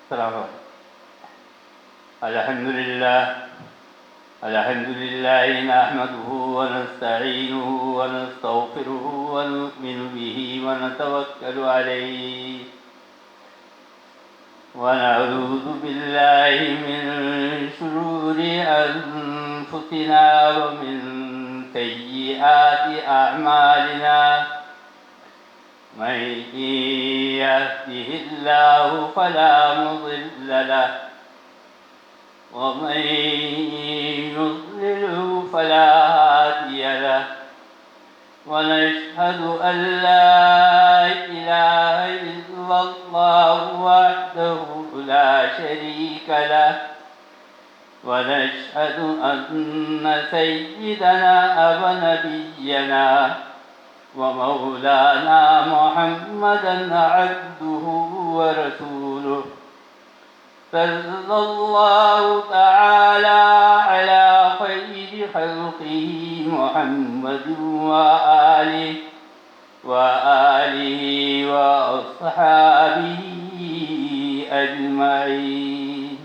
السلام علیکم. الحمد لله نحمده ونستعينه ونستغفره ونؤمن به ونتوكل عليه ونعوذ بالله من شرور أنفسنا ومن سيئات أعمالنا. من يهده الله فلا مضل له ومن يضلله فلا هادي له. ونشهد أن لا إله إلا الله وحده لا شريك له. ونشهد أن سيدنا ونبينا ومولانا محمدا عبده ورسوله صلى الله تعالى على خير خلقه محمد وآله وأصحابه أجمعين.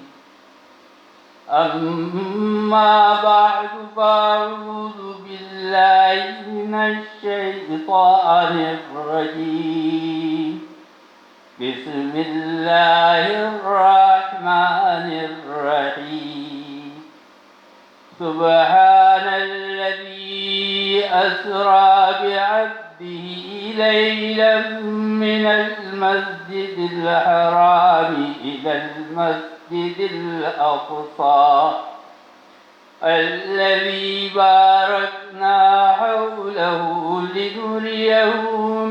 أما بعد فأعوذ بالله من الشيطان الرجيم. بسم الله الرحمن الرحيم. سبحان الذي أسرى بعبده ليلا من المسجد الحرام إلى المسجد الأقصى الذي باركنا حوله لنريه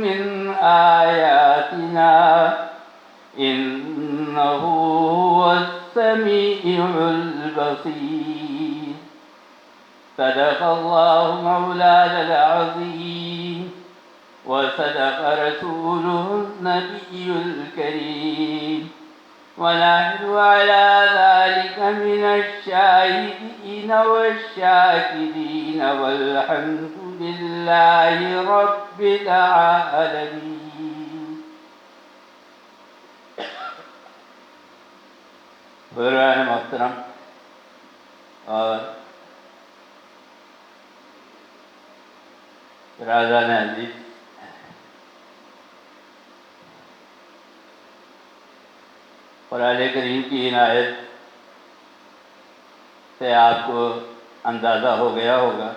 من آياتنا إنه هو السميع البصير. صدق الله مولانا العظيم وصدق رسوله النبي الكريم. ونحن على ذلك من الشاهدين والشاكرين والحمد لله رب العالمين. برائے محترم اور برادران عزیز، قرآن کریم کی عنایت سے آپ کو اندازہ ہو گیا ہوگا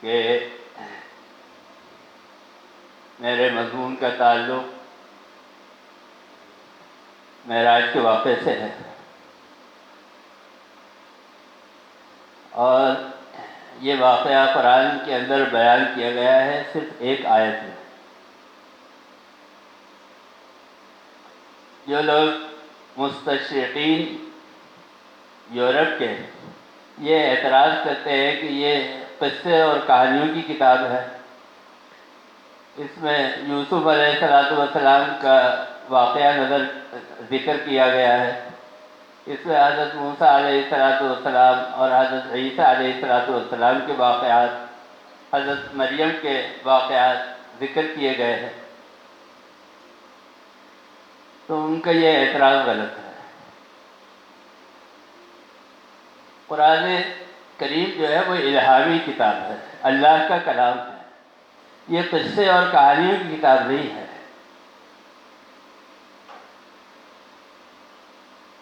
کہ میرے مضمون کا تعلق معراج کے واقعے سے ہے، اور یہ واقعہ قرآن کے اندر بیان کیا گیا ہے صرف ایک آیت میں. جو لوگ مستشرقین یورپ کے یہ اعتراض کرتے ہیں کہ یہ قصے اور کہانیوں کی کتاب ہے، اس میں یوسف علیہ السلام کا واقعہ ذکر کیا گیا ہے، اس میں حضرت موسیٰ علیہ السلام اور حضرت عیسیٰ علیہ السلام کے واقعات، حضرت مریم کے واقعات ذکر کیے گئے ہیں. تو ان کا یہ اعتراض غلط ہے. قرآن کریم جو ہے وہ الہامی کتاب ہے، اللہ کا کلام ہے، یہ قصے اور کہانیوں کی کتاب نہیں ہے.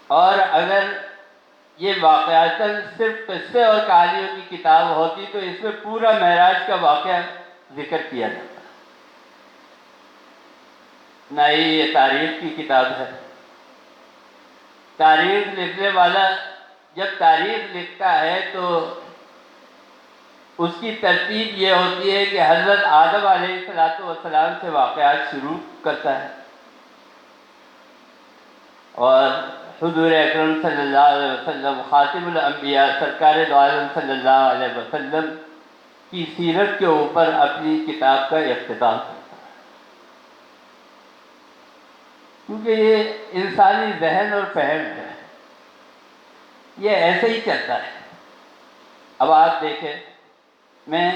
اور اگر یہ واقعاتاً صرف قصے اور کہانیوں کی کتاب ہوتی تو اس میں پورا معراج کا واقعہ ذکر کیا جاتا. نہ ہی یہ تاریخ کی کتاب ہے. تاریخ لکھنے والا جب تاریخ لکھتا ہے تو اس کی ترتیب یہ ہوتی ہے کہ حضرت آدم علیہ السلام سے واقعات شروع کرتا ہے، اور حضور اکرم صلی اللہ علیہ وسلم خاتم الانبیاء سرکار دو عالم صلی اللہ علیہ وسلم کی سیرت کے اوپر اپنی کتاب کا اختتام کرتا ہے. کیونکہ یہ انسانی ذہن اور فہم ہے، یہ ایسے ہی چلتا ہے. اب آپ دیکھیں، میں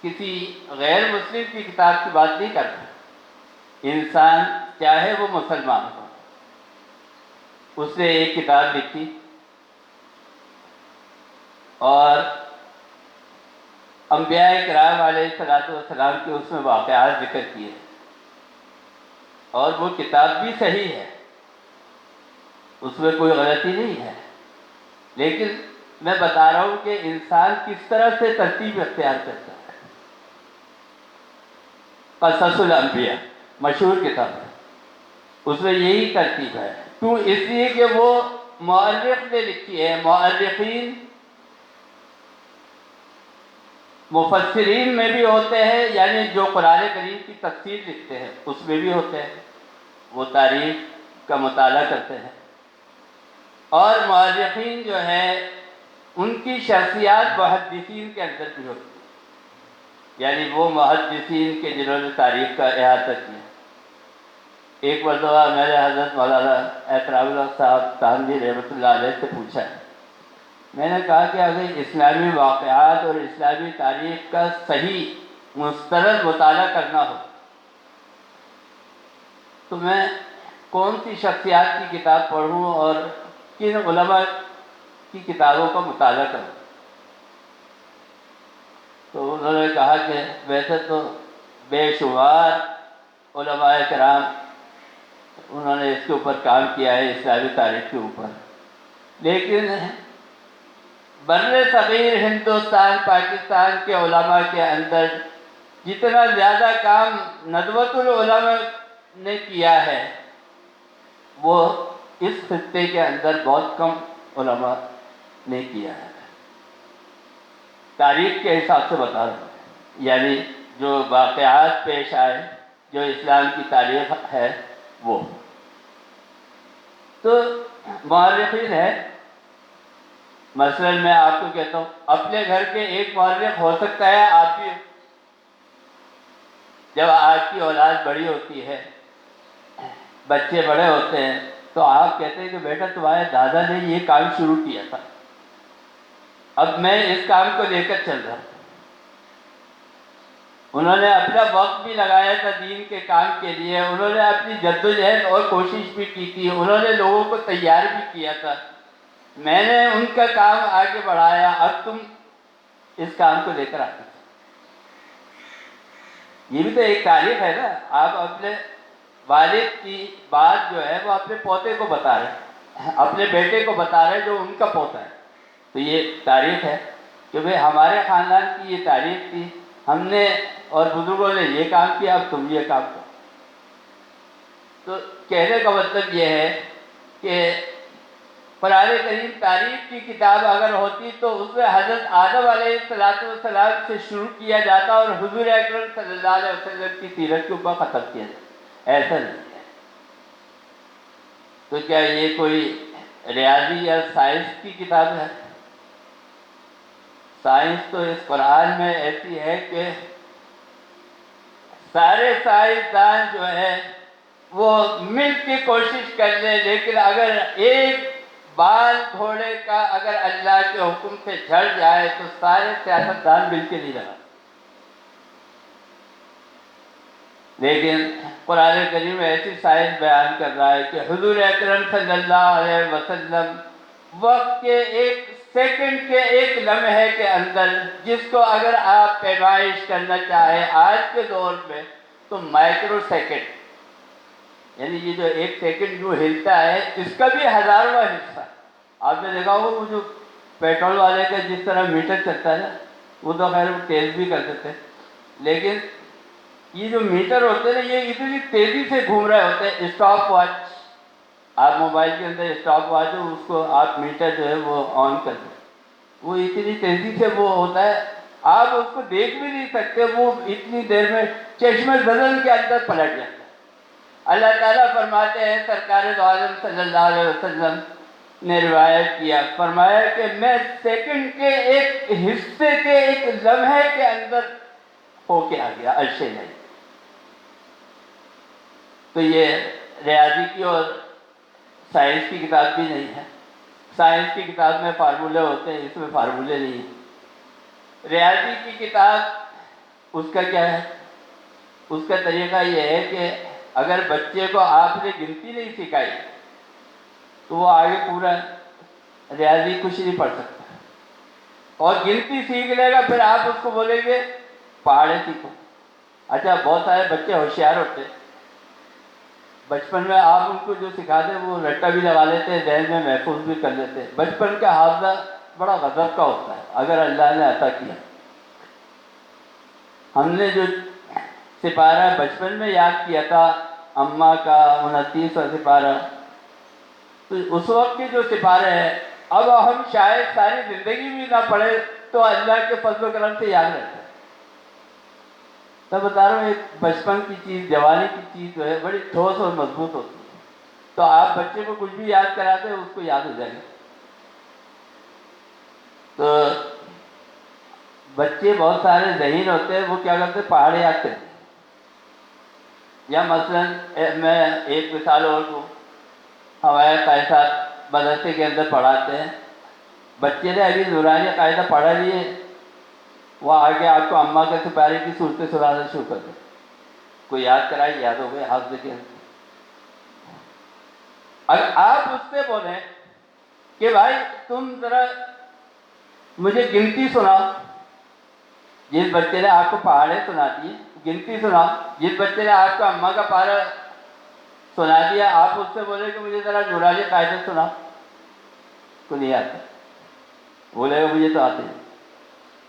کسی غیر مسلم کی کتاب کی بات نہیں کر رہا، انسان چاہے وہ مسلمان ہو، اس نے ایک کتاب لکھی اور انبیاء کرام علیہ الصلوۃ والسلام کے اس میں واقعات ذکر کیے، اور وہ کتاب بھی صحیح ہے، اس میں کوئی غلطی نہیں ہے، لیکن میں بتا رہا ہوں کہ انسان کس طرح سے ترتیب اختیار کرتا ہے۔ قصص الانبیاء مشہور کتاب ہے، اس میں یہی ترتیب ہے، کیوں؟ اس لیے کہ وہ مؤرخ نے لکھی ہے۔ مؤرخین مفسرین میں بھی ہوتے ہیں، یعنی جو قرآن کریم کی تفسیر لکھتے ہیں اس میں بھی ہوتے ہیں، وہ تاریخ کا مطالعہ کرتے ہیں، اور مؤرخین جو ہے ان کی شخصیات محدثین کے اندر بھی ہوتی ہے، یعنی وہ محدثین کے جنہوں نے تاریخ کا احاطہ کیا۔ ایک مرتبہ میں نے حضرت مولانا اعتراض اللہ صاحب تانوی رحمۃ اللہ علیہ سے پوچھا، میں نے کہا کہ اگر اسلامی واقعات اور اسلامی تاریخ کا صحیح مستند مطالعہ کرنا ہو تو میں کون سی شخصیات کی کتاب پڑھوں اور کن علماء کی کتابوں کا مطالعہ کروں؟ تو انہوں نے کہا کہ ویسے تو بے شمار علماء کرام انہوں نے اس کے اوپر کام کیا ہے، اسلامی تاریخ کے اوپر، لیکن بر صغیر ہندوستان پاکستان کے علماء کے اندر جتنا زیادہ کام ندوۃ العلماء نے کیا ہے وہ اس خطے کے اندر بہت کم علماء نے کیا ہے۔ تاریخ کے حساب سے بتا رہا ہوں، یعنی جو واقعات پیش آئے، جو اسلام کی تاریخ ہے وہ تو مؤرخین ہے۔ مثلا میں آپ کو کہتا ہوں، اپنے گھر کے ایک مؤرخ ہو سکتا ہے آپ بھی، جب آپ کی اولاد بڑی ہوتی ہے، بچے بڑے ہوتے ہیں، تو آپ کہتے ہیں کہ بیٹا تمہارے دادا نے یہ کام شروع کیا تھا، اب میں اس کام کو لے کر چل رہا ہوں۔ انہوں نے اپنا وقت بھی لگایا تھا دین کے کام کے لیے، انہوں نے اپنی جدوجہد اور کوشش بھی کی تھی، انہوں نے لوگوں کو تیار بھی کیا تھا، میں نے ان کا کام آگے بڑھایا، اب تم اس کام کو لے کر آتے۔ یہ بھی تو ایک تاریخ ہے نا، آپ اپنے والد کی بات جو ہے وہ اپنے پوتے کو بتا رہے ہیں، اپنے بیٹے کو بتا رہے ہیں جو ان کا پوتا ہے، تو یہ تاریخ ہے کہ بھئی ہمارے خاندان کی یہ تاریخ تھی، ہم نے اور بزرگوں نے یہ کام کیا، اب تم یہ کام کرو۔ تو کہنے کا مطلب یہ ہے کہ قرآن کریم تاریخ کی کتاب اگر ہوتی تو اس میں حضرت آدم علیہ السلام سے شروع کیا جاتا اور حضور اکرم صلی اللہ علیہ وسلم کی سیرت کے اوپر ختم کیا جاتا، ایسا نہیں ہے۔ تو کیا یہ کوئی ریاضی یا سائنس کی کتاب ہے؟ سائنس تو اس قرآن میں ایسی ہے کہ سارے سائنسدان جو ہے وہ مل کے کوشش کر لیں، لیکن اگر ایک بال گھوڑے کا اگر اللہ کے حکم سے جھڑ جائے تو سارے سیاستدان مل کے نہیں لگا۔ لیکن قرآن کریم ایسی سائنس بیان کر رہا ہے کہ حضور اکرم صلی اللہ علیہ وسلم وقت کے ایک سیکنڈ کے ایک لمحے کے اندر، جس کو اگر آپ پیمائش کرنا چاہیں آج کے دور میں تو مائکرو سیکنڈ، یعنی یہ جو ایک سیکنڈ جو ہلتا ہے اس کا بھی ہزارواں حصہ۔ آپ نے دیکھا ہوگا وہ جو پیٹرول والے کا جس طرح میٹر چلتا ہے نا، وہ تو خیر وہ تیز بھی کر دیتے ہیں، لیکن یہ جو میٹر ہوتے ہیں نا یہ اتنی تیزی سے گھوم رہے ہوتے ہیں۔ اسٹاپ واچ، آپ موبائل کے اندر اسٹاپ واچ ہے، اس کو آپ میٹر جو ہے وہ آن کر دیں، وہ اتنی تیزی سے وہ ہوتا ہے آپ اس کو دیکھ بھی نہیں سکتے، وہ اتنی دیر میں چشمہ زدن کے اندر پلٹ جاتا ہے۔ اللہ تعالیٰ فرماتے ہیں، سرکار دو عالم صلی اللہ علیہ وسلم نے روایت کیا، فرمایا کہ میں سیکنڈ کے ایک حصے کے ایک لمحے کے اندر ہو کے آ گیا عرش نہیں۔ تو یہ ریاضی کی اور سائنس کی کتاب بھی نہیں ہے۔ سائنس کی کتاب میں فارمولے ہوتے ہیں، اس میں فارمولے نہیں ہیں۔ ریاضی کی کتاب اس کا کیا ہے؟ اس کا طریقہ یہ ہے کہ اگر بچے کو آپ نے گنتی نہیں سکھائی تو وہ آگے پورا ریاضی کچھ نہیں پڑھ سکتا، اور گنتی سیکھ لے گا پھر آپ اس کو بولیں گے پہاڑے سیکھو۔ اچھا بہت سارے بچے ہوشیار ہوتے ہیں، بچپن میں آپ ان کو جو سکھا دیں وہ رٹا بھی لگا لیتے ہیں، ذہن میں محفوظ بھی کر لیتے ہیں۔ بچپن کا حافظہ بڑا غضب کا ہوتا ہے اگر اللہ نے عطا کیا۔ ہم نے جو سپارہ بچپن میں یاد کیا تھا اماں کا 29واں سپارہ، تو اس وقت کے جو سپارے ہیں اب ہم شاید ساری زندگی بھی نہ پڑھے تو اللہ کے فضل و کرم سے یاد رہتے ہیں۔ میں بتا رہا ہوں ایک بچپن کی چیز، جوانی کی چیز جو ہے بڑی ٹھوس اور مضبوط ہوتی ہے، تو آپ بچے کو کچھ بھی یاد کراتے ہیں اس کو یاد ہو جائے گا۔ تو بچے بہت سارے ذہین ہوتے ہیں، وہ کیا کرتے ہیں پہاڑ یاد کرتے ہیں۔ یا مثلاً میں ایک مثال اور دوں، ہمارے قائد صاحب مدرسے کے اندر پڑھاتے ہیں، بچے نے ابھی نورانی قاعدہ پڑھا لیے، وہ آگے آپ کو اماں کے سپارے کی صورتیں سنانا شروع کر دیں، کوئی یاد کرائی یاد ہو گئے حافظ کے اندر۔ اگر آپ اس سے بولیں کہ بھائی تم ذرا مجھے گنتی سناؤ، جس بچے نے آپ کو پہاڑیں سنا دی گنتی سناؤ، جس بچے نے آپ کو اماں کا پارا سنا دیا، آپ اس سے بولے کہ مجھے ذرا نورانی قاعدہ سناؤ، کو نہیں آتا، بولے گا مجھے تو آتے ہیں۔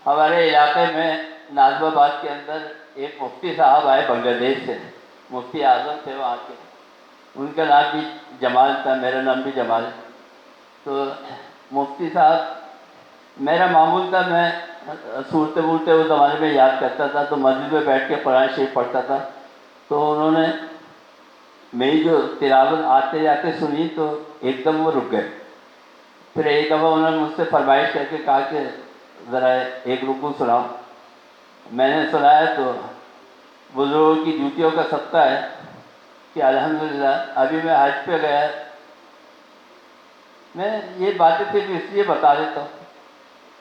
ہمارے علاقے میں نازم آباد کے اندر ایک مفتی صاحب آئے بنگلہ دیش سے، مفتی اعظم تھے وہاں کے، ان کا نام بھی جمال تھا، میرا نام بھی جمال ہے۔ تو مفتی صاحب، میرا معمول تھا میں صورتیں وورتیں اس زمانے میں یاد کرتا تھا، تو مسجد میں بیٹھ کے قرآن شریف پڑھتا تھا، تو انہوں نے میری جو تلاوت آتے جاتے سنی تو ایک دم وہ رک گئے۔ پھر ایک دفعہ انہوں نے مجھ سے فرمائش کر کے کہا کہ ذرا ایک رکوع سناؤ۔ میں نے سنایا تو بزرگوں کی جوتیوں کا صدقہ ہے کہ الحمدللہ ابھی میں حج پہ گیا، میں یہ باتیں صرف اس لیے بتا دیتا ہوں،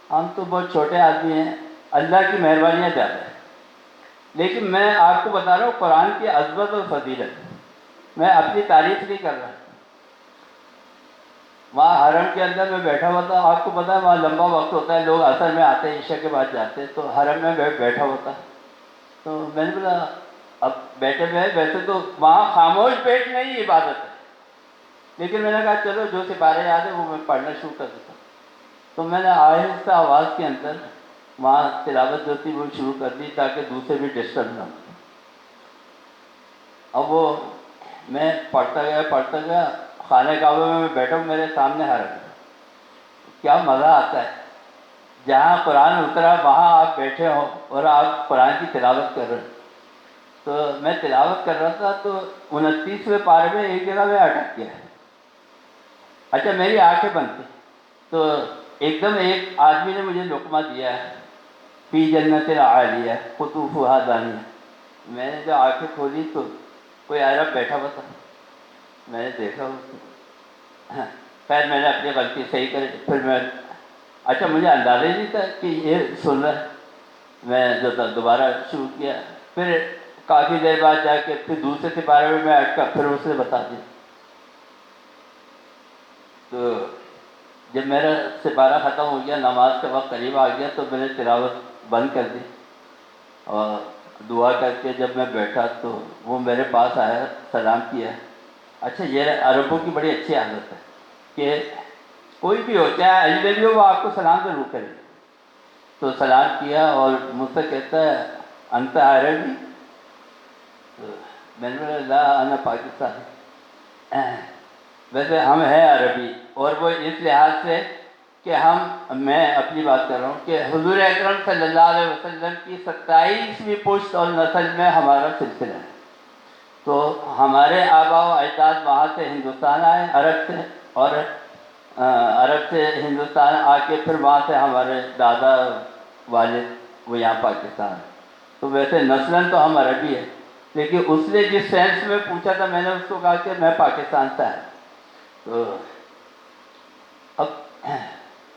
ہم تو بہت چھوٹے آدمی ہیں، اللہ کی مہربانیاں زیادہ ہیں، لیکن میں آپ کو بتا رہا ہوں قرآن کی عظمت اور فضیلت، میں اپنی تعریف نہیں کر رہا۔ وہاں حرم کے اندر میں بیٹھا ہوا تھا، آپ کو پتا ہے وہاں لمبا وقت ہوتا ہے، لوگ عصر میں آتے ہیں، عشاء کے بعد جاتے ہیں، تو حرم میں بیٹھا ہوا تھا، تو میں نے بولا اب بیٹھے ہوئے ویسے تو وہاں خاموش بیٹھ نہیں عبادت ہے، لیکن میں نے کہا چلو جو سپارے یاد ہے وہ میں پڑھنا شروع کر دیتا ہوں۔ تو میں نے آہستہ آواز کے اندر وہاں تلاوت جو تھی وہ شروع کر دی تاکہ دوسرے بھی ڈسٹرب نہ ہو۔ اب وہ میں پڑھتا گیا، خانہ کعبہ میں بیٹھا ہوں، میرے سامنے حرم، کیا مزہ آتا ہے، جہاں قرآن اترا وہاں آپ بیٹھے ہو اور آپ قرآن کی تلاوت کر رہے ہیں۔ تو میں تلاوت کر رہا تھا تو 29ویں پارے میں ایک جگہ میں اٹک گیا، اچھا میری آنکھیں بند تھیں، تو ایک دم ایک آدمی نے مجھے لقمہ دیا ہے، فی جنت عالیہ قطوفہا دانیہ۔ میں نے جو آنکھیں کھولی تو کوئی عرب بیٹھا ہوا تھا، میں نے دیکھا اس کو، خیر میں نے اپنی غلطی صحیح کری، پھر میں اچھا مجھے اندازہ ہی نہیں تھا کہ یہ سن رہا ہے، میں جو تھا دوبارہ شروع کیا، پھر کافی دیر بعد جا کے پھر دوسرے سپارے میں اٹکا، پھر اس نے بتا دیا۔ تو جب میرا سپارہ ختم ہو گیا، نماز کا وقت قریب آ گیا، تو میں نے تلاوت بند کر دی اور دعا کر کے جب میں بیٹھا تو وہ میرے پاس آیا، سلام کیا۔ اچھا یہ عربوں کی بڑی اچھی عادت ہے کہ کوئی بھی ہو چاہے اجنبی ہو وہ آپ کو سلام ضرور کرے، تو سلام کیا اور مجھ سے کہتا ہے انت عربی؟ تو میں نے بولا لا انا پاکستانی، ویسے ہم ہیں عربی، اور وہ اس لحاظ سے کہ میں اپنی بات کر رہا ہوں کہ حضور اکرم صلی اللہ علیہ وسلم کی 27ویں پشت اور نسل میں ہمارا سلسلہ ہے، تو ہمارے آباء و اجداد وہاں سے ہندوستان آئے عرب سے، اور عرب سے ہندوستان آ کے پھر وہاں سے ہمارے دادا والد وہ یہاں پاکستان، تو ویسے نسلاً تو ہم عربی ہیں، لیکن اس نے جس سینس میں پوچھا تھا میں نے اس کو کہا کہ میں پاکستان سے آیا۔ تو اب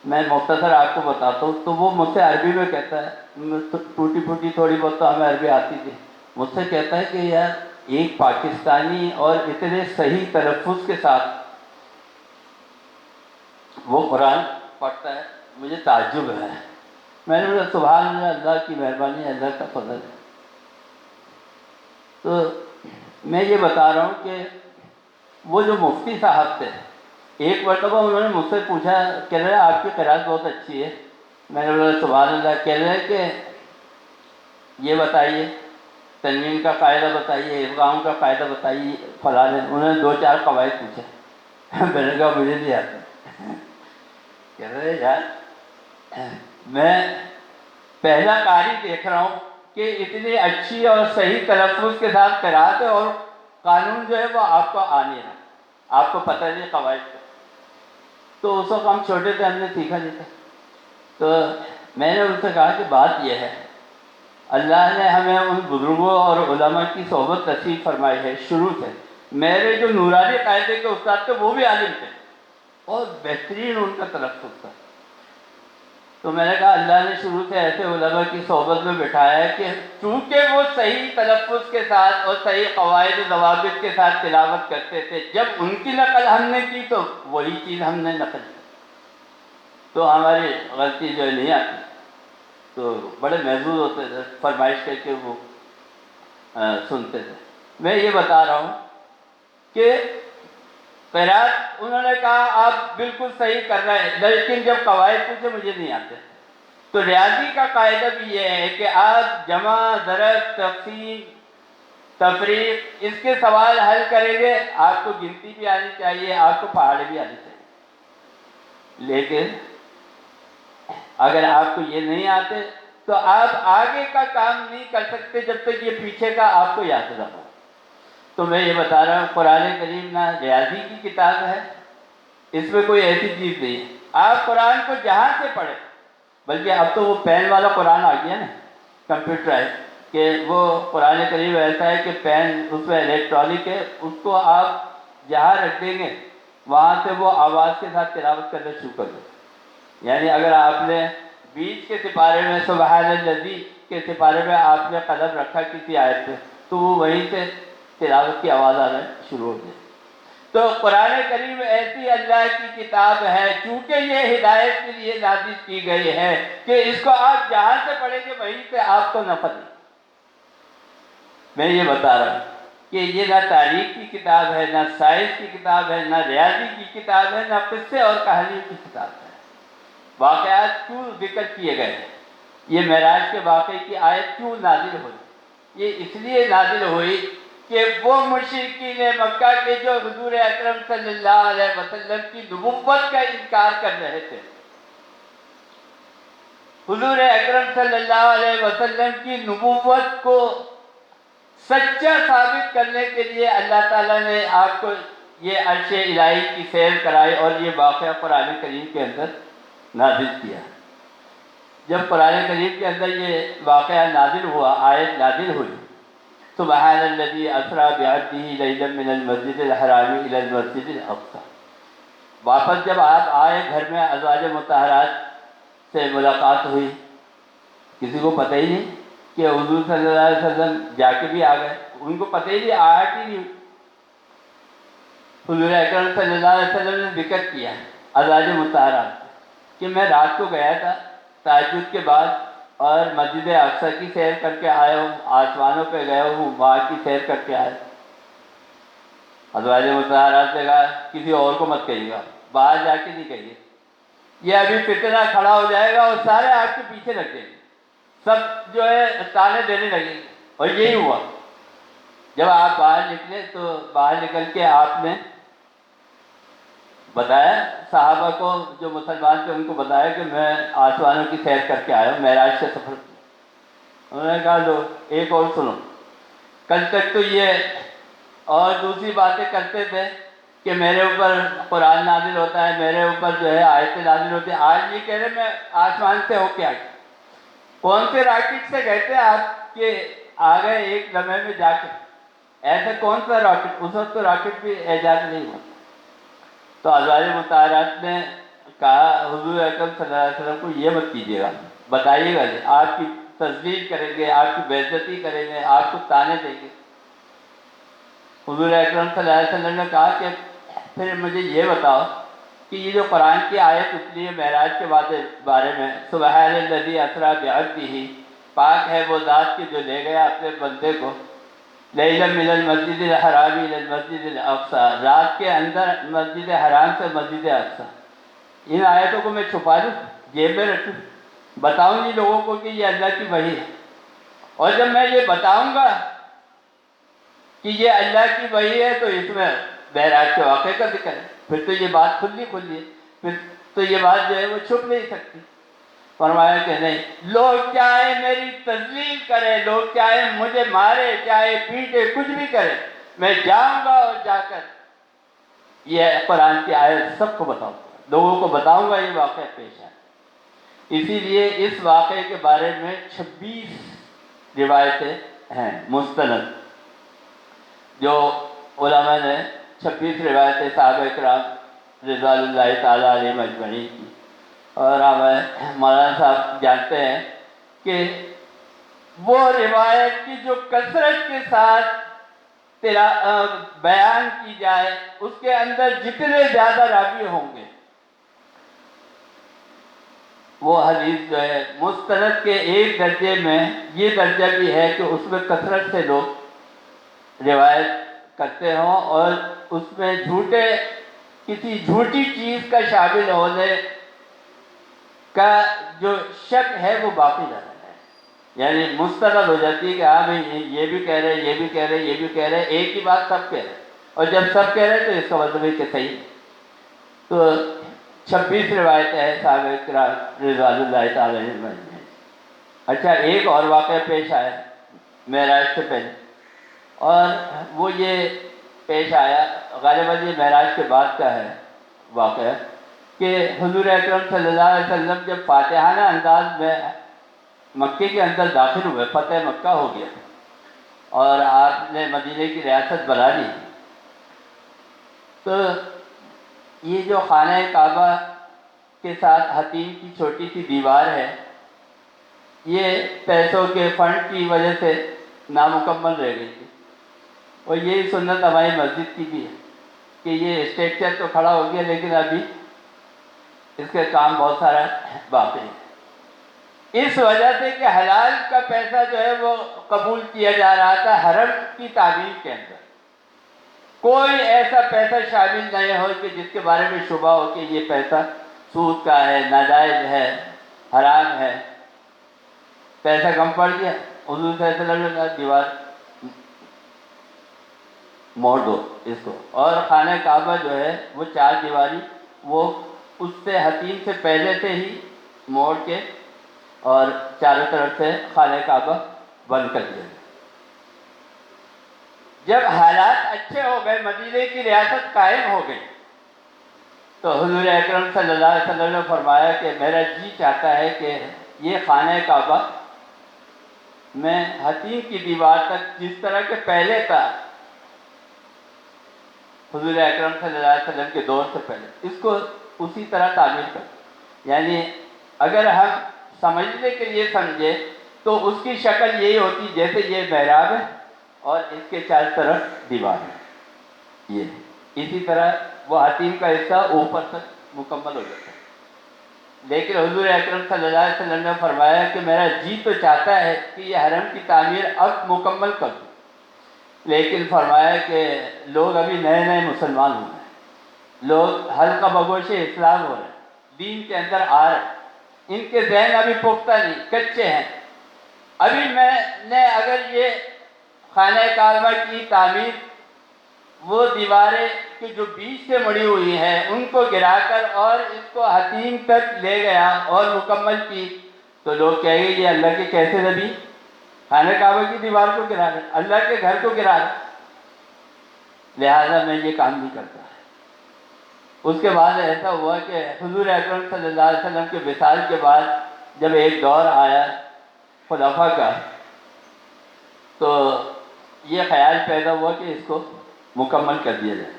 میں مختصر آپ کو بتاتا ہوں، تو وہ مجھ سے عربی میں کہتا ہے، ٹوٹی پھوٹی تھوڑی بہت تو ہمیں عربی آتی تھی، مجھ سے کہتا ہے کہ یار ایک پاکستانی اور اتنے صحیح تلفظ کے ساتھ وہ قرآن پڑھتا ہے، مجھے تعجب ہے۔ میں نے بولا سبحان اللہ، اللہ کی مہربانی، اللہ کا فضل ہے۔ تو میں یہ بتا رہا ہوں کہ وہ جو مفتی صاحب تھے، ایک مرتبہ انہوں نے مجھ سے پوچھا، کہہ رہے آپ کی قرآت بہت اچھی ہے۔ میں نے بولا سبحان اللہ۔ کہہ رہے کہ یہ بتائیے، تنوین کا قاعدہ بتائیے، ادغام کا قاعدہ بتائیے، فلاں۔ انہوں نے 2-4 قواعد پوچھے۔ میں نے کہا مجھے نہیں آتا۔ کہہ رہے یار میں پہلا قاری دیکھ رہا ہوں کہ اتنی اچھی اور صحیح تلفظ کے ساتھ قرأت ہے، اور قانون جو ہے وہ آپ کو آ نہیں رہا، آپ کو پتہ نہیں قواعد کا۔ تو اس وقت ہم چھوٹے تھے، ہم نے سیکھا نہیں تھا۔ تو میں نے ان سے کہا کہ بات یہ ہے، اللہ نے ہمیں ان بزرگوں اور علماء کی صحبت نصیب فرمائی ہے شروع سے۔ میرے جو نورانی قاعدے کے استاد تھے وہ بھی عالم تھے اور بہترین ان کا تلفظ تھا۔ تو میں نے کہا اللہ نے شروع سے ایسے علماء کی صحبت میں بٹھایا ہے کہ چونکہ وہ صحیح تلفظ کے ساتھ اور صحیح قواعد و ضوابط کے ساتھ تلاوت کرتے تھے، جب ان کی نقل ہم نے کی تو وہی چیز ہم نے نقل کی، تو ہماری غلطی جو ہے نہیں آتی۔ تو بڑے محظوظ ہوتے تھے، فرمائش کر کے وہ سنتے تھے۔ میں یہ بتا رہا ہوں کہ قرأت انہوں نے کہا آپ بالکل صحیح کر رہے ہیں، لیکن جب قواعد پوچھے مجھے نہیں آتے۔ تو ریاضی کا قاعدہ بھی یہ ہے کہ آپ جمع، ضرب، تقسیم، تفریق، اس کے سوال حل کریں گے، آپ کو گنتی بھی آنی چاہیے، آپ کو پہاڑے بھی آنی چاہیے۔ لیکن اگر آپ کو یہ نہیں آتے تو آپ آگے کا کام نہیں کر سکتے جب تک یہ پیچھے کا آپ کو یاد نہ ہو۔ تو میں یہ بتا رہا ہوں قرآن کریم نہ ریاضی کی کتاب ہے، اس میں کوئی ایسی چیز نہیں ہے۔ آپ قرآن کو جہاں سے پڑھیں، بلکہ اب تو وہ پین والا قرآن آ گیا نا، کمپیوٹرائز، کہ وہ قرآن کریم ایسا ہے کہ پین اس میں الیکٹرانک ہے، اس کو آپ جہاں رکھ دیں گے وہاں سے وہ آواز کے ساتھ تلاوت کرنا شروع کر دیں۔ یعنی اگر آپ نے بیچ کے سپارے میں سبحان الذی کے سپارے میں آپ نے قلم رکھا کسی آیت پہ، تو وہ وہیں سے تلاوت کی آواز آنا شروع ہو جائے۔ تو قرآن کریم ایسی اللہ کی کتاب ہے، چونکہ یہ ہدایت کے لیے نازل کی گئی ہے کہ اس کو آپ جہاں سے پڑھیں گے وہیں سے آپ کو نفع دے۔ میں یہ بتا رہا ہوں کہ یہ نہ تاریخ کی کتاب ہے، نہ سائنس کی کتاب ہے، نہ ریاضی کی کتاب ہے، نہ قصے اور کہانی کی کتاب ہے۔ واقعات کیوں ذکر کیے گئے ہیں؟ یہ معراج کے واقعے کی آیت کیوں نازل ہوئی؟ یہ اس لیے نازل ہوئی کہ وہ مشرکین مکہ کے جو حضور اکرم صلی اللہ علیہ وسلم کی نبوت کا انکار کر رہے تھے، حضور اکرم صلی اللہ علیہ وسلم کی نبوت کو سچا ثابت کرنے کے لیے اللہ تعالیٰ نے آپ کو یہ عرش الہی کی سیر کرائی اور یہ واقعہ قرآن کریم کے اندر نازل کیا۔ جب قرآن کریم کے اندر یہ واقعہ نازل ہوا، آیت نازل ہوئی، سبحان الذی اسریٰ بعبدہ لیلا من المسجد الحرام الی المسجد الاقصی، واپس جب آپ آئے گھر میں ازواج مطہرات سے ملاقات ہوئی، کسی کو پتہ ہی نہیں کہ حضور صلی اللہ علیہ وسلم جا کے بھی آ گئے، ان کو پتہ ہی نہیں، آہٹ ہی نہیں۔ حضور اکرم صلی اللہ علیہ وسلم نے ذکر کیا ازواج مطہرات کہ میں رات کو گیا تھا تہجد کے بعد اور مسجد اقصی کی سیر کر کے آیا ہوں، آسمانوں پہ گیا ہوں، وہاں کی سیر کر کے آیا۔ ازواج مطہرات نے کہا کسی اور کو مت کہیے گا، باہر جا کے نہیں کہیے، یہ ابھی فتنہ کھڑا ہو جائے گا اور سارے آپ کے پیچھے لگ جائیں گے، سب جو ہے تانے دینے لگیں گے۔ اور یہی ہوا، جب آپ باہر نکلے تو باہر نکل کے آپ نے بتایا صحابہ کو، جو مسلمان تھے ان کو بتایا کہ میں آسمانوں کی سیر کر کے آیا ہوں، معراج سے سفر کیا۔ انہوں نے کہا لو ایک اور سنو، کل تک تو یہ اور دوسری باتیں کرتے تھے کہ میرے اوپر قرآن نازل ہوتا ہے، میرے اوپر جو ہے آیتیں نازل ہوتی ہیں، آج یہ کہہ رہے میں آسمان سے ہو کے آ گیا۔ کون سے راکٹ سے کہتے ہیں آپ کہ آ گئے ایک لمحے میں جا کے؟ ایسا کون سا راکٹ؟ اس وقت تو راکٹ بھی ایجاد نہیں ہوا۔ تو ازواج مطہرات نے کہا حضور اکرم صلی اللہ علیہ وسلم کو یہ مت کیجیے گا، بتائیے گا، آپ کی تذلیل کریں گے، آپ کی بے عزتی کریں گے، آپ کو تانے دیں گے۔ حضور اکرم صلی اللہ علیہ وسلم نے کہا کہ پھر مجھے یہ بتاؤ کہ یہ جو قرآن کی آیت اتری ہے معراج کے بارے میں، سبحان الذی اسریٰ بعبدہ، پاک ہے وہ ذات کی جو لے گیا اپنے بندے کو لیلا من المسجد الحرام الی المسجد الاقصیٰ، رات کے اندر مسجد حرام سے مسجد اقصیٰ. ان آیتوں کو میں چھپا لوں، جیب میں رکھوں، بتاؤں گی لوگوں کو کہ یہ اللہ کی وحی ہے. اور جب میں یہ بتاؤں گا کہ یہ اللہ کی وحی ہے تو اس میں معراج کے واقعے کا ذکر ہے، پھر تو یہ بات کھلی ہے، پھر تو یہ بات جو ہے وہ چھپ نہیں سکتی. فرمایا کہ نہیں، لوگ چاہے میری تذلیل کرے، لوگ چاہے مجھے مارے، چاہے پیٹے، کچھ بھی کرے، میں جاؤں گا اور جا کر یہ قرآن کی آیت سب کو بتاؤں گا، لوگوں کو بتاؤں گا یہ واقعہ پیش ہے. اسی لیے اس واقعے کے بارے میں 26 روایتیں ہیں مستند، جو علماء نے 26 روایتیں صحابہ کرام رضوان اللہ تعالیٰ علیہم اجمعین کی. اور ہمیں مولانا صاحب جانتے ہیں کہ وہ روایت کی جو کثرت کے ساتھ بیان کی جائے، اس کے اندر جتنے زیادہ راوی ہوں گے، وہ حدیث جو ہے مستند کے ایک درجے میں یہ درجہ بھی ہے کہ اس میں کثرت سے لوگ روایت کرتے ہوں اور اس میں کسی جھوٹی چیز کا شامل ہونے کا جو شک ہے وہ باقی نہ رہے. یعنی مستند ہو جاتی ہے کہ ہاں بھائی یہ بھی کہہ رہے، یہ بھی کہہ رہے، یہ بھی کہہ رہے، ایک ہی بات سب کہہ رہے، اور جب سب کہہ رہے تو اس کا مطلب ہے کہ صحیح. تو 26 روایتیں ہیں صحابہ کرام رضوان اللہ تعالیٰ عنہم. اچھا، ایک اور واقعہ پیش آیا معراج سے پہلے، اور وہ یہ پیش آیا، غالباً یہ معراج کے بعد کا ہے واقعہ، کہ حضور اکرم صلی اللہ علیہ وسلم جب فاتحانہ انداز میں مکے کے اندر داخل ہوئے، فتح مکہ ہو گیا اور آپ نے مدینے کی ریاست بنا لی، تو یہ جو خانہ کعبہ کے ساتھ حتیم کی چھوٹی سی دیوار ہے، یہ پیسوں کے فنڈ کی وجہ سے نامکمل رہ گئی تھی. اور یہی سنت ہماری مسجد کی بھی ہے کہ یہ اسٹرکچر تو کھڑا ہو گیا لیکن ابھی اس کے کام بہت سارا باقی ہے. اس وجہ سے کہ حلال کا پیسہ جو ہے وہ قبول کیا جا رہا تھا حرم کی تعمیر کے اندر. کوئی ایسا پیسہ شامل نہیں ہو کہ جس کے بارے میں شبہ ہو کہ یہ پیسہ سود کا ہے، ناجائز ہے، حرام ہے. پیسہ کم پڑ گیا، حضور صلی اللہ علیہ وسلم نے کہا دیوار موڑ دو اس کو. اور خانہ کعبہ جو ہے وہ 4 دیواری وہ اس سے حتیم سے پہلے سے ہی موڑ کے اور چاروں طرف سے خانہ کعبہ بند کر دیا. جب حالات اچھے ہو گئے، مدینے کی ریاست قائم ہو گئی، تو حضور اکرم صلی اللہ علیہ وسلم نے فرمایا کہ میرا جی چاہتا ہے کہ یہ خانہ کعبہ میں حتیم کی دیوار تک جس طرح کے پہلے تھا حضور اکرم صلی اللہ علیہ وسلم کے دور سے پہلے، اس کو اسی طرح تعمیر کر. یعنی اگر ہم سمجھنے کے لیے سمجھے تو اس کی شکل یہی ہوتی جیسے یہ محراب ہے اور اس کے چاروں طرف دیوار ہے، یہ اسی طرح وہ حتیم کا حصہ اوپر تک مکمل ہو جاتا ہے. لیکن حضور اکرم صلی اللہ علیہ وسلم نے فرمایا کہ میرا جی تو چاہتا ہے کہ یہ حرم کی تعمیر اب مکمل کر دوں، لیکن فرمایا کہ لوگ ابھی نئے نئے مسلمان ہو رہے ہیں، لوگ حلقہ بگوش اسلام ہو رہے ہیں، دین کے اندر آ رہے ہیں، ان کے ذہن ابھی پختہ نہیں، کچے ہیں. ابھی میں نے اگر یہ خانہ کعبہ کی تعمیر، وہ دیواریں کہ جو بیچ سے مڑی ہوئی ہیں ان کو گرا کر اور اس کو حتیم تک لے گیا اور مکمل کی، تو لوگ کہیں گے یہ اللہ کے کیسے نبی خانہ کعبہ کی دیوار کو گرا رہے، اللہ کے گھر کو گرا رہے. لہذا میں یہ کام نہیں کرتا. اس کے بعد ایسا ہوا کہ حضور اکرم صلی اللہ علیہ وسلم کے وصال کے بعد جب ایک دور آیا خلفاء کا، تو یہ خیال پیدا ہوا کہ اس کو مکمل کر دیا جائے.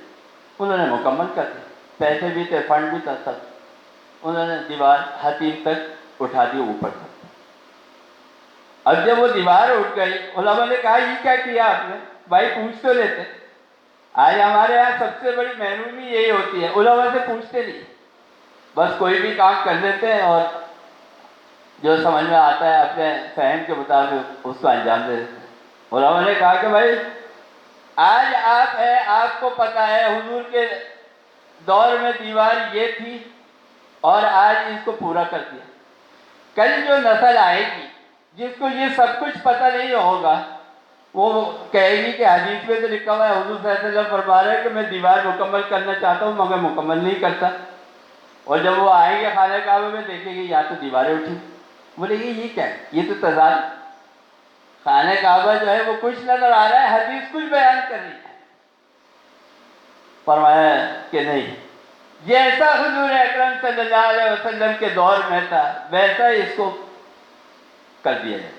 انہوں نے مکمل کر دیا، پیسے بھی تھے، فنڈ بھی تھا، سب. انہوں نے دیوار حتیم تک اٹھا دی اوپر تک. اب جب وہ دیوار اٹھ گئی، علماء نے کہا یہ کیا کیا آپ نے؟ بھائی پوچھ تو لیتے. آج ہمارے یہاں سب سے بڑی محرومی یہی ہوتی ہے، علماء سے پوچھتے نہیں، بس کوئی بھی کام کر لیتے ہیں اور جو سمجھ میں آتا ہے اپنے فہم کے مطابق اس کو انجام دے دیتے ہیں۔ علماء نے کہا کہ بھائی آج آپ ہے، آپ کو پتہ ہے حضور کے دور میں دیوار یہ تھی اور آج اس کو پورا کر دیا۔ کل جو نسل آئے گی جس کو یہ سب کچھ پتہ نہیں ہوگا، وہ کہے گی کہ حدیث میں تو لکھا ہوا ہے، حضور صلی اللہ علیہ وسلم فرما رہے ہیں کہ میں دیوار مکمل کرنا چاہتا ہوں مگر مکمل نہیں کرتا، اور جب وہ آئیں گے خانہ کعبہ میں دیکھیں گے یا تو دیواریں اٹھی، بولے گی یہ کیا ہے، یہ تو تضاد۔ خانہ کعبہ جو ہے وہ کچھ نظر آ رہا ہے، حدیث کچھ بیان کر رہی ہے۔ فرمایا کہ نہیں، جیسا حضور اکرم صلی اللہ علیہ وسلم کے دور میں تھا ویسا ہی اس کو کر دیا جائے۔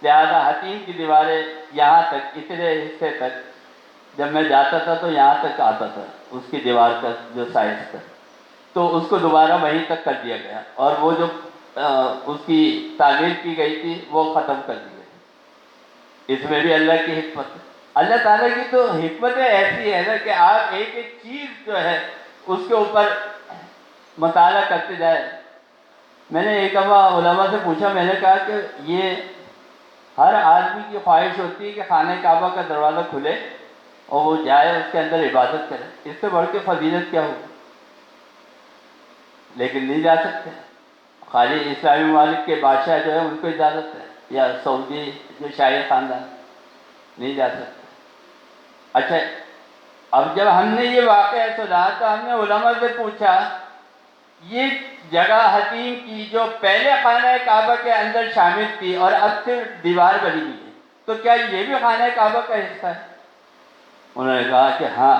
لہٰذا حتیم کی دیواریں یہاں تک، اتنے حصے تک جب میں جاتا تھا تو یہاں تک آتا تھا اس کی دیوار کا جو سائز تھا، تو اس کو دوبارہ وہیں تک کر دیا گیا، اور وہ جو اس کی تعمیر کی گئی تھی وہ ختم کر دی گئی۔ اس میں بھی اللہ کی حکمت ہے۔ اللہ تعالیٰ کی تو حکمتیں ایسی ہے نا کہ آپ ایک ایک چیز جو ہے اس کے اوپر مطالعہ کرتے جائیں۔ میں نے ایک دفعہ علماء سے پوچھا، میں نے کہا کہ یہ ہر آدمی کی خواہش ہوتی ہے کہ خانہ کعبہ کا دروازہ کھلے اور وہ جائے اس کے اندر عبادت کرے، اس سے بڑھ کے فضیلت کیا ہوگی؟ لیکن نہیں جا سکتے، خالی اسلامی ممالک کے بادشاہ جو ہے ان کو اجازت ہے، یا سعودی جو شاہی خاندان، نہیں جا سکتے۔ اچھا، اب جب ہم نے یہ واقعہ سنا تو ہم نے علماء سے پوچھا، یہ جگہ حتیم کی جو پہلے خانہ کعبہ کے اندر شامل تھی اور اب صرف دیوار بنی ہوئی ہے، تو کیا یہ بھی خانہ کعبہ کا حصہ ہے؟ انہوں نے کہا کہ ہاں،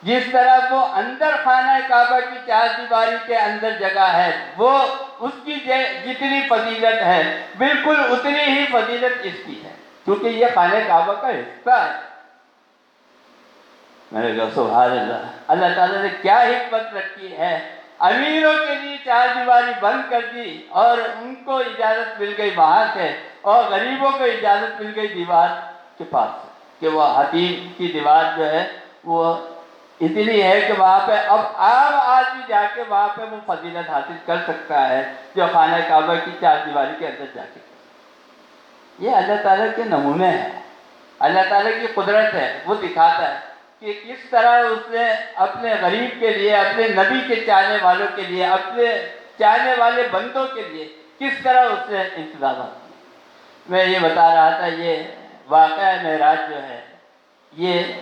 جس طرح وہ اندر خانہ کعبہ کی چار دیواری کے اندر جگہ ہے، وہ اس کی جتنی فضیلت ہے بالکل اتنی ہی فضیلت اس کی ہے، کیونکہ یہ خانہ کعبہ کا حصہ ہے۔ میں نے کہا سبحان اللہ، اللہ تعالیٰ نے کیا حکمت رکھی ہے، امیروں کے لیے چار دیواری بند کر دی اور ان کو اجازت مل گئی وہاں سے، اور غریبوں کو اجازت مل گئی دیوار کے پاس سے، کہ وہ حتیم کی دیوار جو ہے وہ اتنی ہے کہ وہاں پہ اب عام آدمی جا کے وہاں پہ وہ فضیلت حاصل کر سکتا ہے جو خانہ کعبہ کی چار دیواری کے اندر جا کے۔ یہ اللہ تعالیٰ کے نمونے ہیں، اللہ تعالیٰ کی قدرت ہے، وہ دکھاتا ہے کہ کس طرح اس نے اپنے غریب کے لیے، اپنے نبی کے چاہنے والوں کے لیے، اپنے چاہنے والے بندوں کے لیے کس طرح اس نے انتظامات کیے۔ میں یہ بتا رہا تھا، یہ واقعہ معراج جو ہے یہ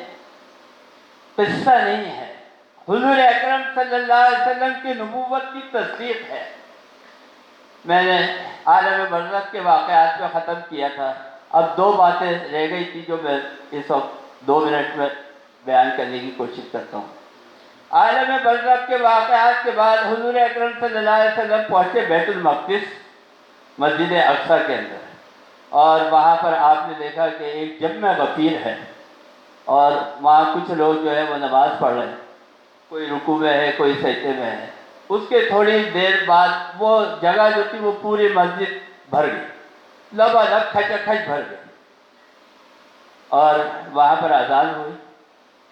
قصہ نہیں ہے، حضور اکرم صلی اللہ علیہ وسلم کی نبوت کی تصدیق ہے۔ میں نے عالم برزخ کے واقعات پہ ختم کیا تھا، اب دو باتیں رہ گئی تھی جو میں اس وقت 2 منٹ میں بیان کرنے کی کوشش کرتا ہوں۔ عالم برزخ کے واقعات کے بعد حضور اکرم صلی اللہ علیہ وسلم پہنچے بیت المقدس، مسجد اقصیٰ کے اندر، اور وہاں پر آپ نے دیکھا کہ ایک جمع غفیر ہے، اور وہاں کچھ لوگ جو ہے وہ نماز پڑھ رہے ہیں، کوئی رکوع میں ہے، کوئی سجدے میں ہے۔ اس کے تھوڑی دیر بعد وہ جگہ جو تھی وہ پوری مسجد بھر گئی، لبالب کھچا کھچ بھر گئی، اور وہاں پر اذان ہوئی،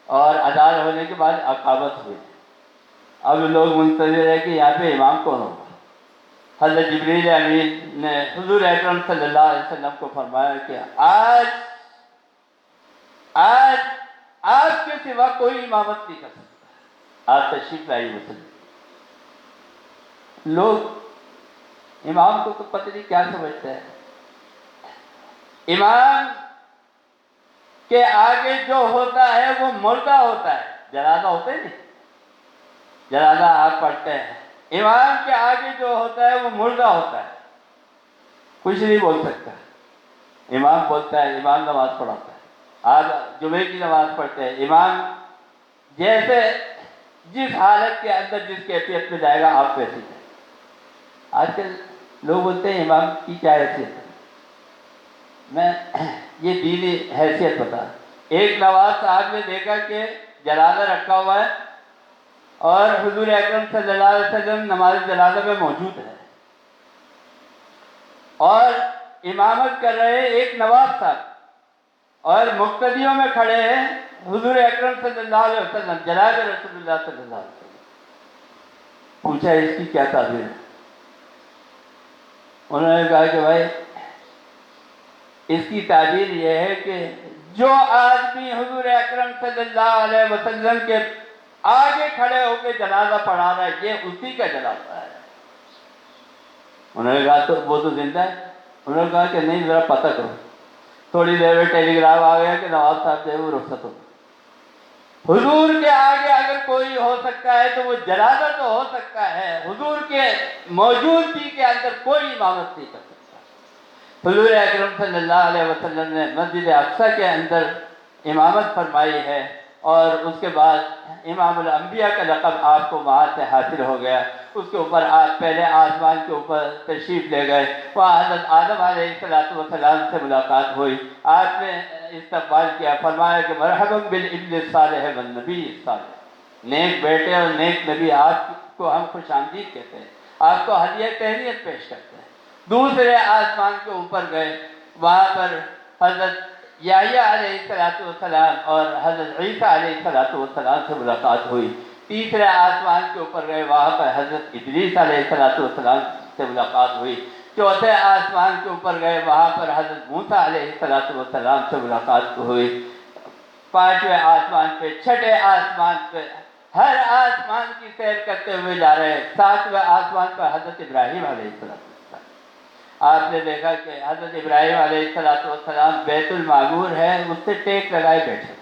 اور اذان ہونے کے بعد اقامت ہوئی۔ اب لوگ منتظر ہے کہ یہاں پہ امام کون ہوگا۔ حضرت جبریل امین نے حضور اکرم صلی اللہ علیہ وسلم کو فرمایا کہ آج آپ کے سوا کوئی امامت نہیں کر سکتا، آپ تشریف لائیے وسلم۔ لوگ امام کو تو پتہ نہیں کیا سمجھتے ہیں، امام کے آگے جو ہوتا ہے وہ مردہ ہوتا ہے، جنازہ ہوتا ہے نہیں، جنازہ آپ پڑھتے ہیں، امام کے آگے جو ہوتا ہے وہ مردہ ہوتا ہے، کچھ نہیں بول سکتا۔ امام بولتا ہے، امام نماز پڑھاتا ہے، آپ جمعے کی نماز پڑھتے ہیں، امام جیسے جس حالت کے اندر جس کیفیت میں جائے گا آپ ویسے جائیں۔ آج کل لوگ بولتے ہیں امام کی کیا حیثیت ہے، میں یہ دینی حیثیت بتا۔ ایک نواز صاحب نے دیکھا کہ جنازہ رکھا ہوا ہے اور حضور اکرم صلی اللہ علیہ وسلم نماز جنازہ میں موجود ہے، اور امامت کر رہے ایک نواب صاحب، اور مقتدیوں میں کھڑے ہیں حضور اکرم صلی اللہ علیہ وسلم، جناب رسول اللہ صلی اللہ علیہ وسلم. پوچھا اس کی کیا تعبیر ہے؟ انہوں نے کہا کہ بھائی اس کی تعبیر یہ ہے کہ جو آدمی حضور اکرم صلی اللہ علیہ وسلم کے آگے کھڑے ہو کے جنازہ پڑھا رہا ہے، یہ اسی کا جنازہ ہے. انہوں نے کہا تو وہ تو زندہ ہے. انہوں نے کہا کہ نہیں، ذرا پتہ کرو. تھوڑی دیر میں ٹیلی گرام آ گیا کہ نواب صاحب جو ہے وہ رخصت ہو. حضور کے آگے اگر کوئی ہو سکتا ہے تو وہ جنازہ تو ہو سکتا ہے، حضور کے موجودگی کے اندر کوئی امامت نہیں کر سکتا. حضور اکرم صلی اللہ علیہ وسلم نے مسجد اقصی کے اندر امامت فرمائی ہے، اور اس کے بعد امام الانبیاء کا لقب آپ کو وہاں سے حاصل ہو گیا. اس کے اوپر آپ پہلے آسمان کے اوپر تشریف لے گئے، وہاں حضرت آدم علیہ السلام سے ملاقات ہوئی. آپ نے استقبال کیا، فرمایا کہ مرحبا بالابن الصالح والنبی الصالح. نیک بیٹے اور نیک نبی، آپ کو ہم خوش آمدید کہتے ہیں، آپ کو ہدیہ تہنیت پیش کرتے ہیں. دوسرے آسمان کے اوپر گئے، وہاں پر حضرت یحییٰ علیہ السلام اور حضرت عیسیٰ علیہ السلام سے ملاقات ہوئی. تیسرے آسمان کے اوپر گئے، وہاں پر حضرت ادریس علیہ السلام سے ملاقات ہوئی. چوتھے آسمان کے اوپر گئے، وہاں پر حضرت موسیٰ علیہ السلام سے ملاقات ہوئی. پانچویں آسمان پہ، چھٹے آسمان پہ، ہر آسمان کی سیر کرتے ہوئے جا رہے ہیں. ساتویں آسمان پر حضرت ابراہیم علیہ السلام. آپ نے دیکھا کہ حضرت ابراہیم علیہ السلام بیت المعمور ہے، اس سے ٹیک لگائے بیٹھے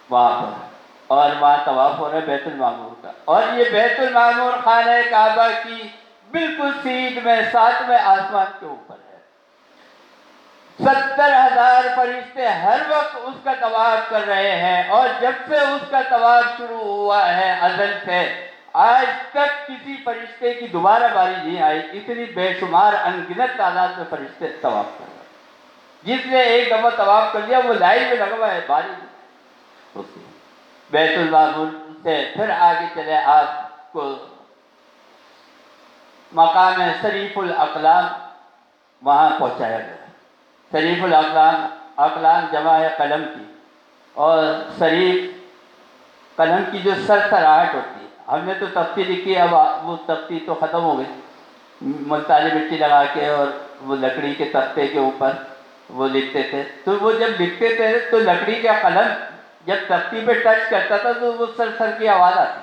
وہاں پر، اور وہاں طواف ہو رہا ہے بیت المعمور کا. اور یہ بیت المعمور خانہ کعبہ کی بالکل سیدھ میں 7ویں آسمان کے اوپر ہے. 70,000 فرشتے ہر وقت اس کا طواف کر رہے ہیں، اور جب سے اس کا طواف شروع ہوا ہے ازل سے آج تک کسی فرشتے کی دوبارہ باری نہیں آئی. اتنی بے شمار انگنت تعداد میں فرشتے طواف کر رہے ہیں. جس نے ایک دفعہ طواف کر لیا وہ لائن میں لگا ہوا ہے باری نہیں. بیت المعمور سے پھر آگے چلے، آپ کو مقام شریف الاقلام وہاں پہنچایا گیا. شریف اقلام جمع ہے قلم کی، اور شریف قلم کی جو سرسراہٹ ہوتی ہے. ہم نے تو تختی لکھی، اب وہ تختی تو ختم ہو گئی. ملتانی مٹی لگا کے اور وہ لکڑی کے تختے کے اوپر وہ لکھتے تھے. تو وہ جب لکھتے تھے تو لکڑی کا قلم جب تختی پہ ٹچ کرتا تھا تو وہ سر کی آواز آتی.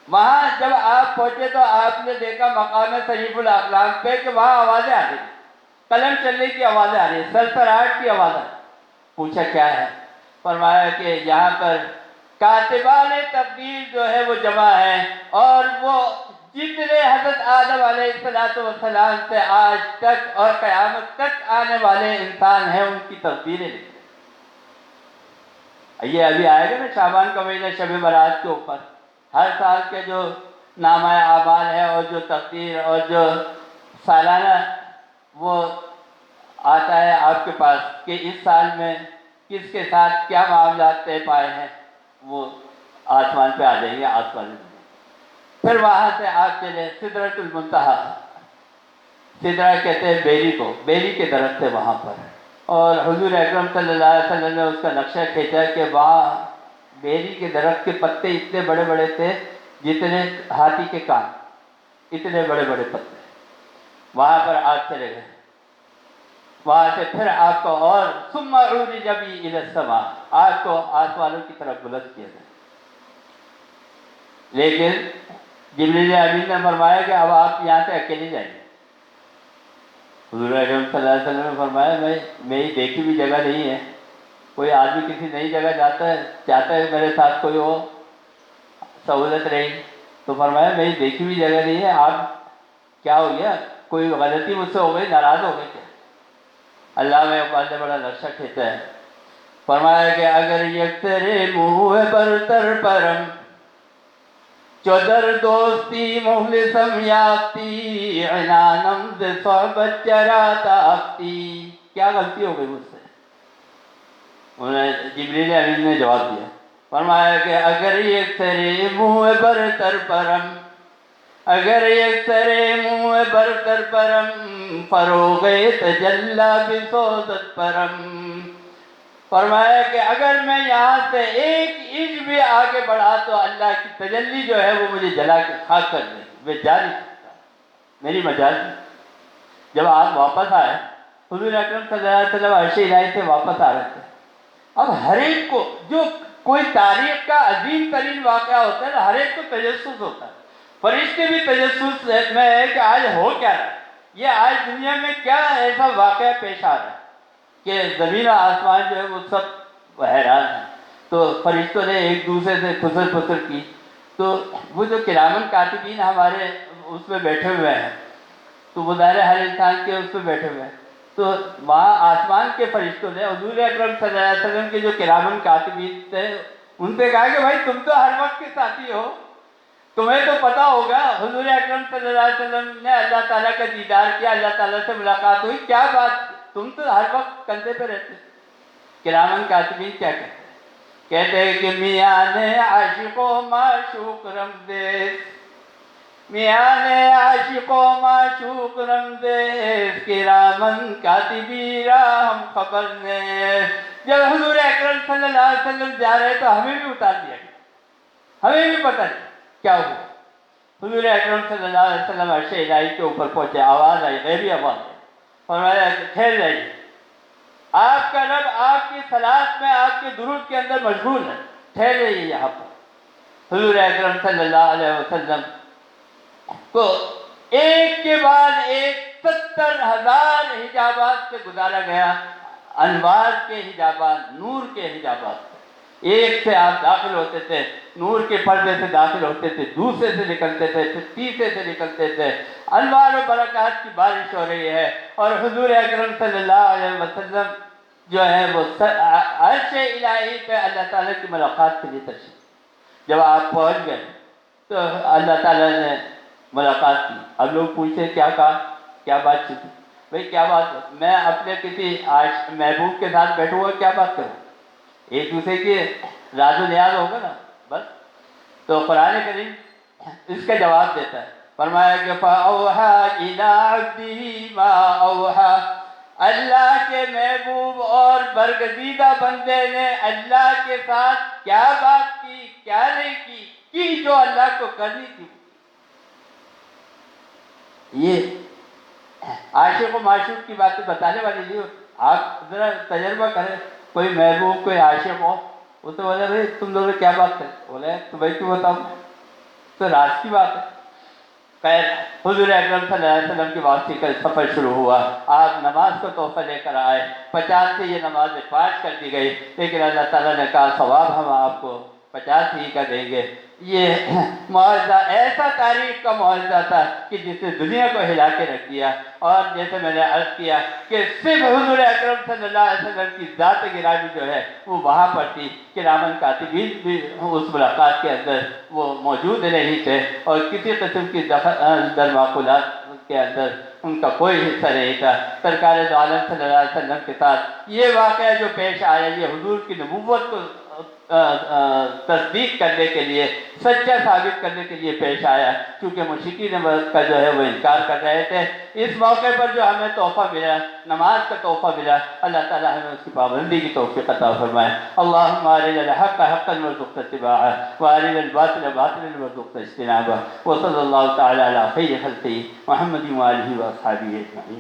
وہاں جب آپ پہنچے تو آپ نے دیکھا مقام شریف الاقلام پہ کہ وہاں آوازیں آ رہی، قلم چلنے کی آوازیں آ رہی، سرسراہٹ کی آواز آ رہی. پوچھا کیا ہے؟ فرمایا کہ یہاں پر کاتبان تقدیر جو ہے وہ جمع ہے، اور وہ جتنے حضرت آدم علیہ السلام سے آج تک اور قیامت تک آنے والے انسان ہیں ان کی تقدیریں لکھتے ہیں. یہ ابھی آئے گا نا شعبان کا مہینہ شب برات کے اوپر، ہر سال کے جو نامہ اعمال ہے اور جو تقدیر اور جو سالانہ وہ آتا ہے آپ کے پاس کہ اس سال میں کس کے ساتھ کیا معاملات طے پائے ہیں، وہ آسمان پہ آ جائیں گے. آسمان میں پھر وہاں سے آپ چلے سدرۃ المنتہا. سدرہ کہتے ہیں بیری کو، بیری کے درخت تھے وہاں پر، اور حضور اکرم صلی اللہ علیہ وسلم نے اس کا نقشہ کھینچا کہ وہاں بیری کے درخت کے پتے اتنے بڑے بڑے تھے جتنے ہاتھی کے کان، اتنے بڑے بڑے پتے. وہاں پر آپ چلے گئے. وہاں سے پھر آپ کو اور ثم عرج بی الی السماء، آپ کو آسمانوں کی طرف بلند کیا گیا. لیکن جبریل امین نے فرمایا کہ اب آپ یہاں سے اکیلے جائیں گے. حضور اکرم صلی اللہ علیہ وسلم نے فرمایا میری دیکھی بھی جگہ نہیں ہے. کوئی آدمی کسی نئی جگہ جاتا ہے چاہتا ہے میرے ساتھ کوئی ہو، سہولت رہی، تو فرمایا میری دیکھی ہوئی جگہ نہیں ہے. آپ کیا ہو گیا، کوئی غلطی مجھ سے ہو گئی، ناراض ہو گئے کیا؟ اللہ میں اقبال نے بڑا نقشہ کھینچا ہے. فرمایا کہ اگر یک تیرے منہ برتر پرم چودر دوستی مخلصم یافتی عنانم ز صحبت چرا تافتی. کیا غلطی ہو گئی مجھ سے؟ انہیں جبریل امین نے جواب دیا. فرمایا کہ اگر یک تیرے منہ برتر پرم، اگر یک تیرے منہ برتر پرم فروغ تجلی بسوزت پرم. فرمایا کہ اگر میں یہاں سے ایک انچ بھی آگے بڑھا تو اللہ کی تجلی جو ہے وہ مجھے جلا کے خاک کر دے گی، میں جا نہیں سکتا، میری مجال نہیں۔ جب آپ واپس آئے، حضور اکرم صلی اللہ علیہ وسلم عرش الہی سے واپس آ رہے تھے، اب ہر ایک کو جو کوئی تاریخ کا عظیم ترین واقعہ ہوتا ہے نا، ہر ایک کو تجسس ہوتا ہے، فرشتے بھی تجسس میں ہے کہ آج ہو کیا رہا ہے، یہ آج دنیا میں کیا ایسا واقعہ پیش آ رہا ہے کہ زمین و آسمان جو ہے وہ سب حیران ہیں۔ تو فرشتوں نے ایک دوسرے سے خسر پسر کی، تو وہ جو کرامن کاتبین ہمارے اس میں بیٹھے ہوئے ہیں، تو وہ ظاہر ہر انسان کے اس پہ بیٹھے ہوئے ہیں، تو وہاں آسمان کے فرشتوں نے حضور اکرم صلی اللہ علیہ وسلم کے جو کرامن کاتبین تھے ان سے کہا کہ بھائی تم تو ہر وقت کے ساتھی ہو، تمہیں تو پتہ ہوگا حضور اکرم صلی اللہ علیہ وسلم نے اللہ تعالیٰ کا دیدار کیا، اللہ تعالیٰ سے ملاقات ہوئی، کیا بات، تم تو ہر وقت کندھے پہ رہتے۔ کرامن کاتبین کیا کہتے ہیں؟ کہتے ہیں کہ میاں نے عاشق و معشوق رمزیز، میاں نے عاشق و معشوق رمزیز، کرامن کاتبی را ہم خبر نے۔ جب حضور اکرم صلی اللہ علیہ وسلم جا رہے تو ہمیں بھی اتار دیا گیا، ہمیں بھی پتہ نہیں کیا ہوا۔ حضور اکرم صلی اللہ علیہ وسلم عرش الہی کے اوپر پہنچے، آواز آئی، غیبی آواز آئی، فرمایا کہ ٹھہر جائیے، آپ کا رب آپ کی صلاۃ میں، آپ کے درود کے اندر مشغول ہے، ٹھہر جائیے یہاں پر۔ حضور اکرم صلی اللہ علیہ وسلم کو ایک کے بعد ایک 70,000 حجابات سے گزارا گیا، انوار کے حجابات، نور کے حجابات۔ ایک سے آپ داخل ہوتے تھے، نور کے پردے سے داخل ہوتے تھے، دوسرے سے نکلتے تھے، پھر تیسرے سے نکلتے تھے، انوار و برکات کی بارش ہو رہی ہے، اور حضور اکرم صلی اللہ علیہ وسلم جو ہے وہ عرش الہی پہ اللہ تعالیٰ کی ملاقات کے لیے تشریف۔ جب آپ پہنچ گئے تو اللہ تعالیٰ نے ملاقات کی۔ اب لوگ پوچھتے کیا کہا، کیا بات چیت؟ بھئی کیا بات، میں اپنے کسی محبوب کے ساتھ بیٹھوں گا، کیا بات کروں؟ ایک دوسرے کی راز و نیاز ہوگا نا، بس۔ تو قرآن کریم اس کا جواب دیتا ہے، فرمایا کہ فَأَوْحَىٰ إِلَىٰ عَبْدِهِ مَا أَوْحَىٰ، اللہ کے محبوب اور برگزیدہ بندے نے اللہ کے ساتھ کیا بات کی، کیا نہیں کی جو اللہ کو کرنی تھی۔ یہ عاشق و معشوق کی باتیں بتانے والی نہیں ہوتی۔ آپ ذرا تجربہ کریں، کوئی محبوب کوئی عاشق ہو، وہ تو بولے بھائی تم لوگ کیا بات کریں، بولے تو بھائی کیوں بتاؤں، تو راز کی بات ہے۔ خیر، حضور اکرم صلی اللہ علیہ وسلم کی واپسی کا سفر شروع ہوا، آپ نماز کو تحفہ لے کر آئے، 50 سے یہ نمازیں 5 کر دی گئی، لیکن اللہ تعالیٰ نے کہا ثواب ہم آپ کو 50 ہی کا دیں گے۔ یہ معجزہ ایسا تاریخ کا معجزہ تھا کہ جس نے دنیا کو ہلا کے رکھ دیا، اور جیسے میں نے عرض کیا کہ صرف حضور اکرم صلی اللہ علیہ وسلم کی ذات گرامی جو ہے وہ وہاں پر تھی، کرامن کاتبین بھی اس ملاقات کے اندر وہ موجود نہیں تھے، اور کسی قسم کی درماقولات کے اندر ان کا کوئی حصہ نہیں تھا۔ سرکار دو عالم صلی اللہ علیہ وسلم کے ساتھ یہ واقعہ جو پیش آیا، یہ حضور کی نبوت کو تصدیق کرنے کے لیے، سچا ثابت کرنے کے لیے پیش آیا، کیونکہ مشرکین کا جو ہے وہ انکار کر رہے تھے۔ اس موقع پر جو ہمیں تحفہ ملا، نماز کا تحفہ ملا، اللہ تعالیٰ ہمیں اس کی پابندی کی توفیق عطا فرمائے۔ اللہم ارنا الحق حقا وارزقنا اتباعہ، وارنا الباطل باطلا وارزقنا اجتنابہ، وصلی اللہ تعالی علی خیر خلقہ محمد وآلہ واصحابہ اجمعین۔